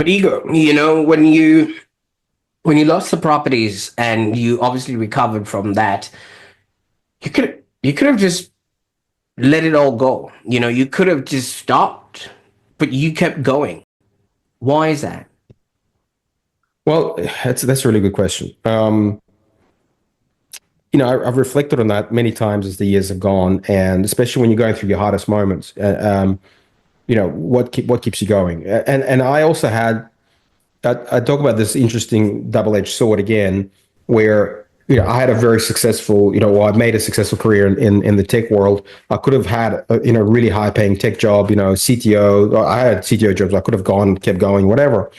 But ego, when you lost the properties and you obviously recovered from that, you could have just let it all go. You could have just stopped, but you kept going. Why is that? Well, that's a really good question. I've reflected on that many times as the years have gone, and especially when you're going through your hardest moments. What keeps you going? And I also had I talk about this interesting double-edged sword again, where I had a very successful, well, I made a successful career in the tech world. I could have had a really high-paying tech job, CTO. I had CTO jobs. I could have gone, kept going, whatever.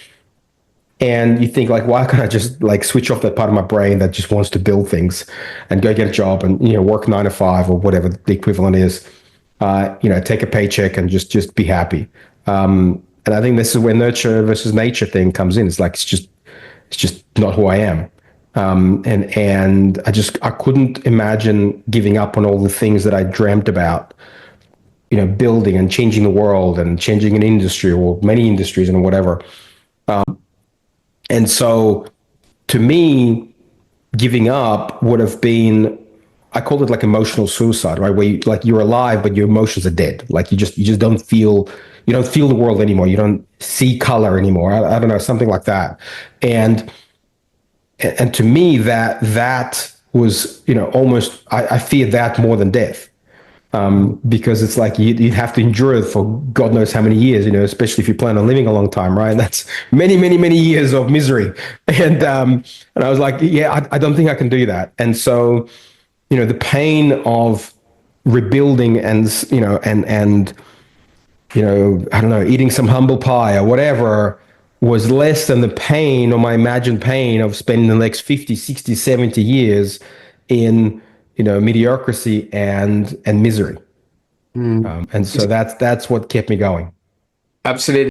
And you think like, why can't I just like switch off that part of my brain that just wants to build things and go get a job and work 9 to 5 or whatever the equivalent is, take a paycheck and just be happy. And I think this is where nurture versus nature thing comes in. It's like it's just not who I am. And I couldn't imagine giving up on all the things that I dreamt about, building and changing the world and changing an industry or many industries and whatever. And so to me, giving up would have been, I called it like emotional suicide, right? Where you're alive, but your emotions are dead. Like you just you don't feel the world anymore. You don't see color anymore. I don't know, something like that. And and to me, that was, almost, I feared that more than death. Because it's like you'd have to endure it for God knows how many years, especially if you plan on living a long time, right? That's many, many, many years of misery. And I was like, yeah, I don't think I can do that. And so, the pain of rebuilding and, I don't know, eating some humble pie or whatever was less than the pain or my imagined pain of spending the next 50, 60, 70 years in, mediocrity and misery. Mm. And so that's what kept me going. Absolutely.